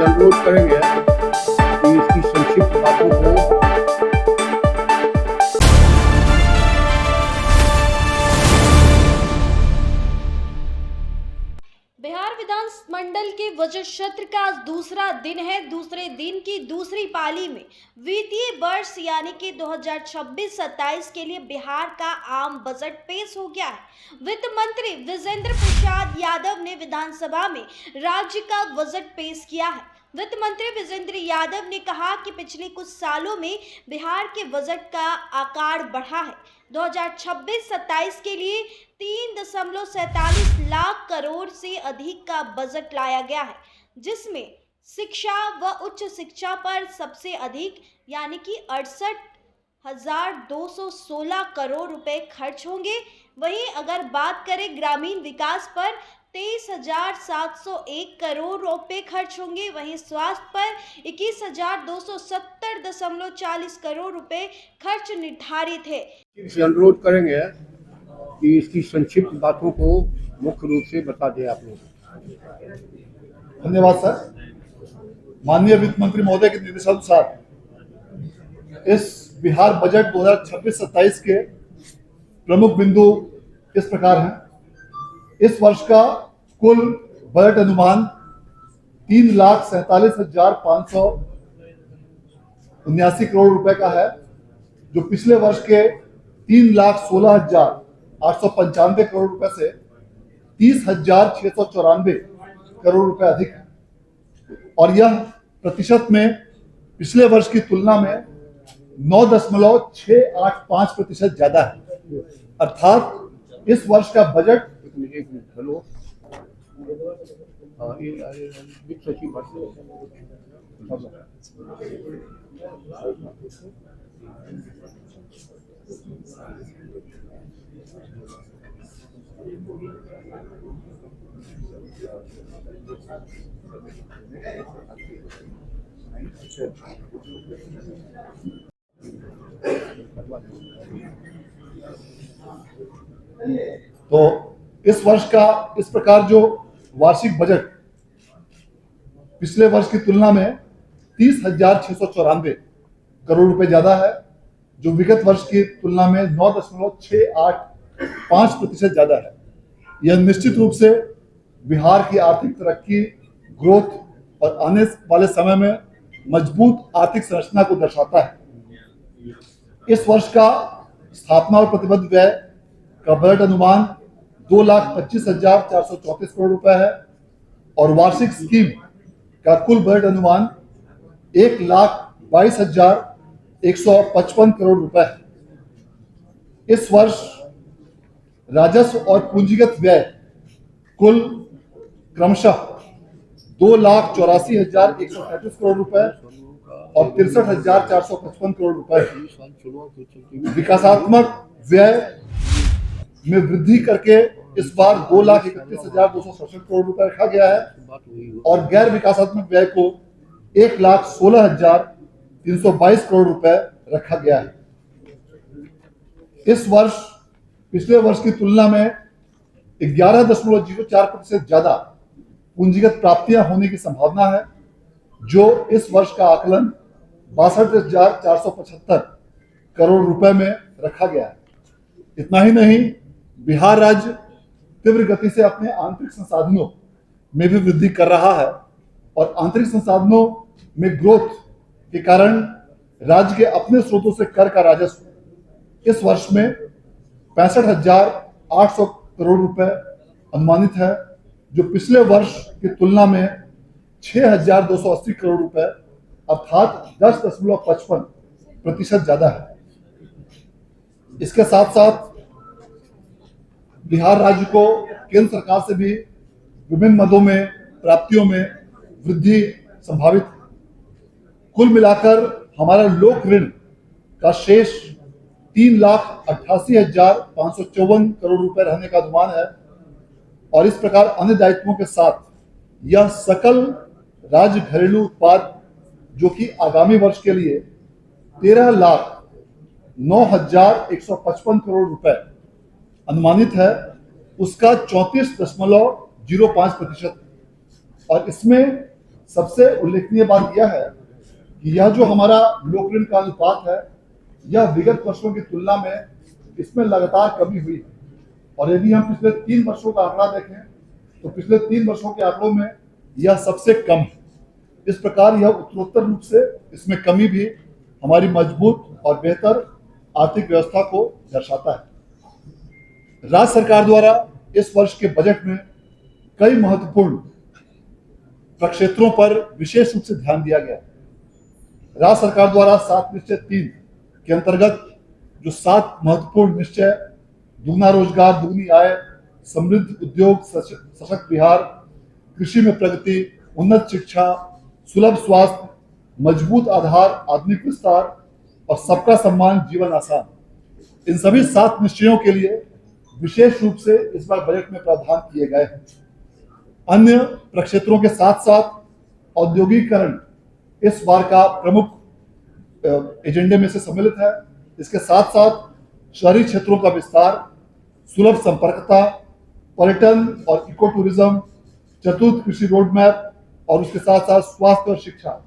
से अनुरोध करेंगे कि इसकी संक्षिप्त बातों को बिहार विधानमंडल के बजट सत्र का आज दूसरा दिन है। दूसरे दिन की दूसरी पाली में वित्तीय वर्ष यानी कि 2026-27 के लिए बिहार का आम बजट पेश हो गया है। वित्त मंत्री विजेंद्र प्रसाद यादव ने विधानसभा में राज्य का बजट पेश किया है। वित्त मंत्री विजेंद्र यादव ने कहा कि पिछले कुछ सालों में बिहार के बजट का आकार बढ़ा है। 2026-27 के लिए 3.47 लाख करोड़ से अधिक का बजट लाया गया है, जिसमें शिक्षा व उच्च शिक्षा पर सबसे अधिक यानी कि 68,216 करोड़ रुपए खर्च होंगे। वहीं अगर बात करें ग्रामीण विकास पर 23,701 करोड़ रुपए खर्च होंगे। वहीं स्वास्थ्य पर 21,270.40 करोड़ रुपए खर्च निर्धारित है। से अनुरोध करेंगे कि इसकी संक्षिप्त बातों को मुख्य रूप से बता दें आप लोग। धन्यवाद सर। माननीय वित्त मंत्री महोदय के निर्देशानुसार इस बिहार बजट 2026-27 के प्रमुख बिंदु इस प्रकार हैं। इस वर्ष का कुल बजट अनुमान 3,47,579 करोड़ रुपए का है, जो पिछले वर्ष के 3,16,895 करोड़ रुपए से 30,694 करोड़ रुपए अधिक है। और यह प्रतिशत में पिछले वर्ष की तुलना में 9.685% ज्यादा है। अर्थात इस वर्ष का बजट हेलो वित्त सचिव तो इस वर्ष का इस प्रकार जो वार्षिक बजट पिछले वर्ष की तुलना में 30,694 करोड़ रुपए ज्यादा है, जो विगत वर्ष की तुलना में 9.685% ज्यादा है। यह निश्चित रूप से बिहार की आर्थिक तरक्की, ग्रोथ और आने वाले समय में मजबूत आर्थिक संरचना को दर्शाता है। इस वर्ष का स्थापना और प्रतिबद्ध व्यय का बजट अनुमान 2,25,434 करोड़ रुपए है और वार्षिक स्कीम का कुल बजट अनुमान 1,22,155 करोड़ रुपए है। इस वर्ष राजस्व और पूंजीगत व्यय कुल क्रमशः 2,84,133 करोड़ रुपए और 63,455 करोड़ रुपए। विकासात्मक व्यय में वृद्धि करके इस बार 2,31,267 करोड़ रुपए रखा गया है और गैर विकासात्मक व्यय को 1,16,322 करोड़ रुपए रखा गया है। इस वर्ष पिछले वर्ष की तुलना में 11.04% ज्यादा पूंजीगत प्राप्तियां होने की संभावना है, जो इस वर्ष का आकलन 62,475 करोड़ रुपए में रखा गया है। इतना ही नहीं, बिहार राज्य तीव्र गति से अपने आंतरिक संसाधनों में भी वृद्धि कर रहा है और आंतरिक संसाधनों में ग्रोथ के कारण राज्य के अपने स्रोतों से कर का राजस्व इस वर्ष में 65,800 करोड़ रुपए अनुमानित है, जो पिछले वर्ष की तुलना में 6,280 करोड़ रुपए अर्थात 10.55% ज्यादा है। इसके साथ साथ बिहार राज्य को केंद्र सरकार से भी विभिन्न मदों में प्राप्तियों में वृद्धि संभावित है। कुल मिलाकर हमारा लोक ऋण का शेष 3,88,554 करोड़ रुपए रहने का अनुमान है और इस प्रकार अन्य दायित्वों के साथ यह सकल राज्य घरेलू उत्पाद, जो कि आगामी वर्ष के लिए 13,09,155 करोड़ रुपए अनुमानित है, उसका 34.05% और इसमें सबसे उल्लेखनीय बात यह है कि यह जो हमारा लोक ऋण का अनुपात है, यह विगत वर्षों की तुलना में इसमें लगातार कमी हुई है। और यदि हम पिछले 3 वर्षों का आंकड़ा देखें तो पिछले 3 वर्षों के आंकड़ों में यह सबसे कम है। इस प्रकार यह उत्तरोत्तर रूप से इसमें कमी भी हमारी मजबूत और बेहतर आर्थिक व्यवस्था को दर्शाता है। राज्य सरकार द्वारा इस वर्ष के बजट में कई महत्वपूर्ण प्रक्षेत्रों पर विशेष रूप से ध्यान दिया गया। राज्य सरकार द्वारा 7 निश्चय 3 के अंतर्गत जो 7 महत्वपूर्ण निश्चय, दुगना रोजगार, दुगनी आय, समृद्ध उद्योग, सशक्त बिहार, कृषि में प्रगति, उन्नत शिक्षा, सुलभ स्वास्थ्य, मजबूत आधार, आधुनिक विस्तार और सबका सम्मान, जीवन आसान, इन सभी 7 निश्चयों के लिए विशेष रूप से इस बार बजट में प्रावधान किए गए हैं। अन्य प्रक्षेत्रों के साथ साथ औद्योगिकीकरण इस बार का प्रमुख एजेंडे में से सम्मिलित है। इसके साथ साथ शहरी क्षेत्रों का विस्तार, सुलभ संपर्कता, पर्यटन और इको टूरिज्म, चतुर्थ कृषि रोड मैप और उसके साथ साथ स्वास्थ्य और शिक्षा,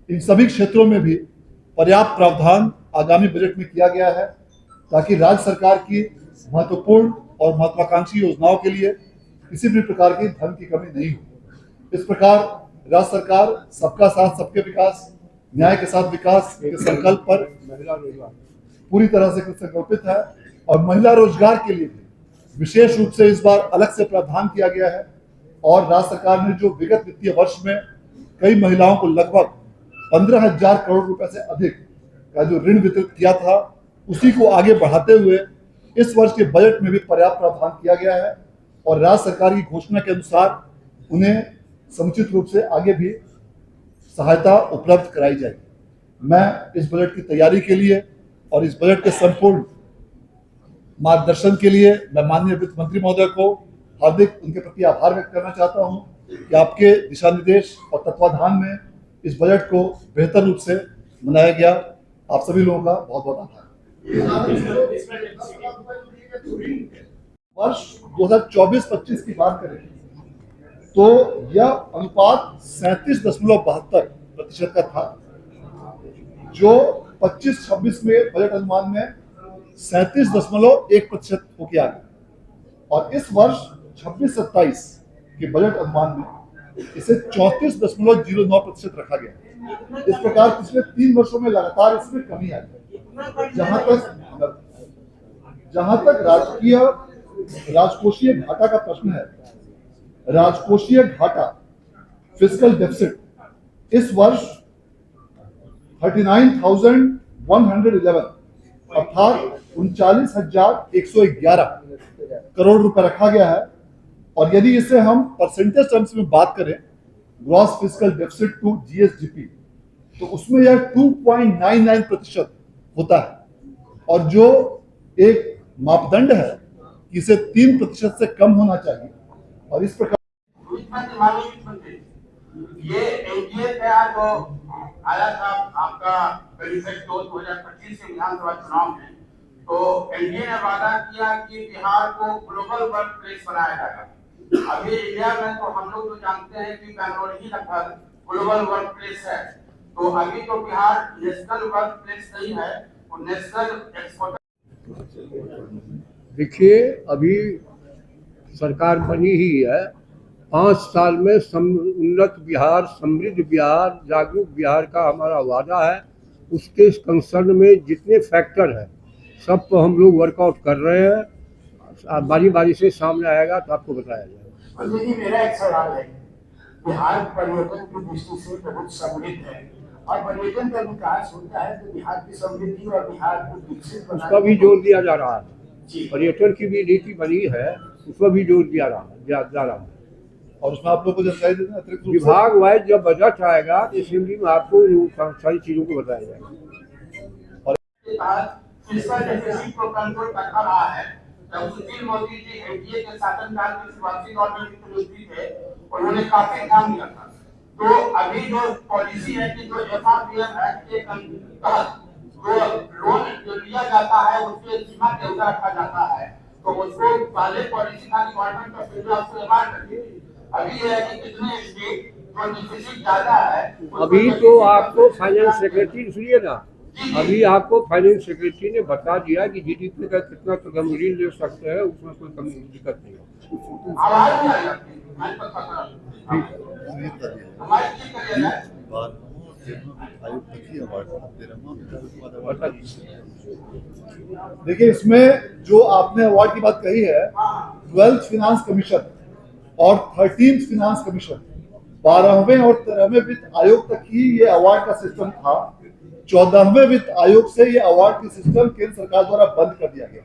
इन सभी क्षेत्रों में भी पर्याप्त प्रावधान आगामी बजट में किया गया है ताकि राज्य सरकार की महत्वपूर्ण और महत्वाकांक्षी योजनाओं के लिए किसी भी प्रकार की धन की कमी नहीं हो। इस प्रकार राज्य सरकार सबका साथ सबके विकास, न्याय के साथ विकास के संकल्प पर पूरी तरह से संकल्पित है और महिला रोजगार के लिए भी विशेष रूप से इस बार अलग से प्रावधान किया गया है। और राज्य सरकार ने जो विगत वित्तीय वर्ष में कई महिलाओं को लगभग 15,000 करोड़ रुपए से अधिक का जो ऋण वितरित किया था, उसी को आगे बढ़ाते हुए इस वर्ष के बजट में भी पर्याप्त प्रावधान किया गया है और राज्य सरकार की घोषणा के अनुसार उन्हें समुचित रूप से आगे भी सहायता उपलब्ध कराई जाएगी। मैं इस बजट की तैयारी के लिए और इस बजट के संपूर्ण मार्गदर्शन के लिए मैं माननीय वित्त मंत्री महोदय को हार्दिक उनके प्रति आभार व्यक्त करना चाहता हूं कि आपके दिशा निर्देश और तत्वाधान में इस बजट को बेहतर रूप से मनाया गया। आप सभी लोगों का बहुत बहुत आभार। वर्ष 2024-25 की बात करें तो यह अनुपात 37.72% का था, जो 25-26 में बजट अनुमान में 37.1% होकर आ गया और इस वर्ष 26-27 के बजट अनुमान में इसे 34.09% रखा गया। इस प्रकार पिछले 3 वर्षों में लगातार इसमें कमी आई है। जहां तक राजकोषीय घाटा का प्रश्न है, राजकोषीय घाटा फिस्कल डेफिसिट इस वर्ष 39,111 अर्थात 39,111 करोड़ रुपए रखा गया है। और यदि इसे हम परसेंटेज टर्म्स में बात करें, gross fiscal deficit to GSDP, तो उसमें यह 2.99% होता है और जो एक मापदंड है कि इसे 3% से कम होना चाहिए। और इस प्रकार ये एनडीए का जो आया था आपका 2025 से विधानसभा चुनाव में, तो एनडीए ने वादा किया कि बिहार को ग्लोबल वर्क प्लेस बनाया जाएगा। अभी इंडिया में तो हम लोग तो जानते हैं कि बैंगलोर ही लगभग ग्लोबल वर्क प्लेस है, तो अभी तो बिहार नेशनल वर्क प्लेस नहीं है, वो नेशनल एक्सपोर्टर। देखिए, अभी सरकार बनी ही है, 5 साल में उन्नत बिहार, समृद्ध बिहार, जागरूक बिहार का हमारा वादा है। उसके कंसर्न में जितने फैक्टर हैं सब पर हम लोग वर्कआउट कर रहे हैं। बारी बारी से सामने आएगा तो आपको बताया जाएगा। मेरा एक सवाल है, बिहार पर्यटन की दृष्टि से बहुत समृद्ध है और पर्यटन का विकास होता है तो बिहार की समृद्धि और बिहार को विकसित बनाने उसका भी जोर दिया जा रहा है। पर्यटन की भी नीति बनी है, उस पर भी जोर दिया जा रहा है। और उसमें आप लोग को जानकारी देना अतिरिक्त रूप से विभाग वाइज जब बजट आएगा तो असेंबली में आपको सारी चीजों को बताया जाएगा। फिस्कल डेफिसिट को कंट्रोल कर रहा है। जब सुशील मोदी जी एनडीए के शासनकाल में शुरुआती दौर में मुख्यमंत्री थे, उन्होंने काफी काम किया था। तो अभी जो पॉलिसी है कि जो एफआरबीएम एक्ट के तहत जो लोन जो लिया जाता है उसके सीमा के अंदर रखा जाता है, तो उसको पहले पॉलिसी का गवर्नमेंट ऑफ इंडिया उसको एवार्ड करती थी। अभी ये है कि कितने स्टेट जो डिफिसिट ज्यादा है अभी तो आपको फाइनेंस सेक्रेटरी, सुनिए ना, अभी आपको फाइनेंस सेक्रेटरी ने बता दिया कि जीडीपी का कितना तक हम ऋण ले सकते हैं, उसमें कोई कमी दिक्कत नहीं है। आवाज नहीं आ रही आपकी, माइक पर पकड़ा। हमारी चीज करिए ना। देखिए, इसमें जो आपने अवार्ड की बात कही है, 12th फिनांस कमीशन और 13th फिनांस कमीशन, 12वें और 13वें वित्त आयोग तक ही ये अवार्ड का सिस्टम था। 14वें वित्त आयोग से ये अवार्ड की सिस्टम केंद्र सरकार द्वारा बंद कर दिया गया।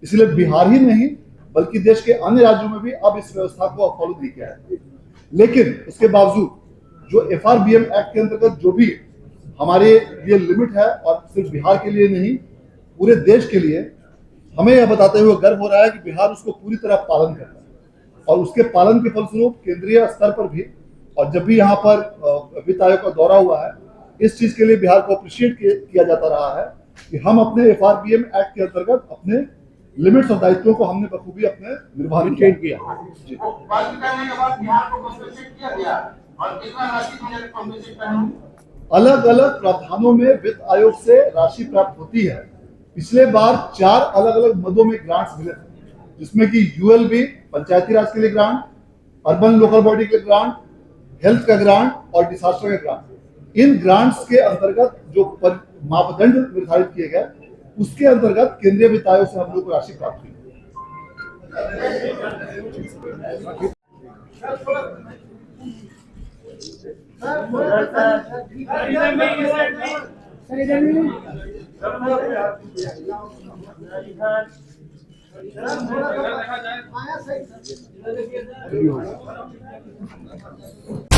इसलिए बिहार ही नहीं बल्कि देश के अन्य राज्यों में भी अब इस व्यवस्था को फॉलो नहीं किया है। लेकिन उसके बावजूद जो FRBM एक्ट के अंतर्गत जो भी हमारे लिए लिमिट है, और सिर्फ बिहार के लिए नहीं पूरे देश के लिए, हमें यह बताते हुए गर्व हो रहा है कि बिहार उसको पूरी तरह पालन करता है। और उसके पालन के फलस्वरूप केंद्रीय स्तर पर भी, और जब भी यहाँ पर वित्त आयोग का दौरा हुआ है, इस चीज के लिए बिहार को अप्रिशिएट किया जाता रहा है कि हम अपने FRBM एक्ट के अंतर्गत अपने लिमिट्स और दायित्वों को हमने बखूबी अपने निर्वहन किया। बंद करने के बाद बिहार को कॉम्पेंसेट किया गया और कितना राशि मुझे कॉम्पेंसेट करना? अलग अलग प्रावधानों में वित्त आयोग से राशि प्राप्त होती है। पिछले बार 4 अलग अलग मदों में ग्रांट्स मिले थे, जिसमें कि ULB पंचायती राज के लिए ग्रांट, अर्बन लोकल बॉडी के ग्रांट, हेल्थ का ग्रांट और डिजास्टर का ग्रांट। इन ग्रांट्स के अंतर्गत जो मापदंड निर्धारित किए गए, उसके अंतर्गत केंद्रीय वित्त आयोग से हम लोग को राशि प्राप्त हुई। चलिए।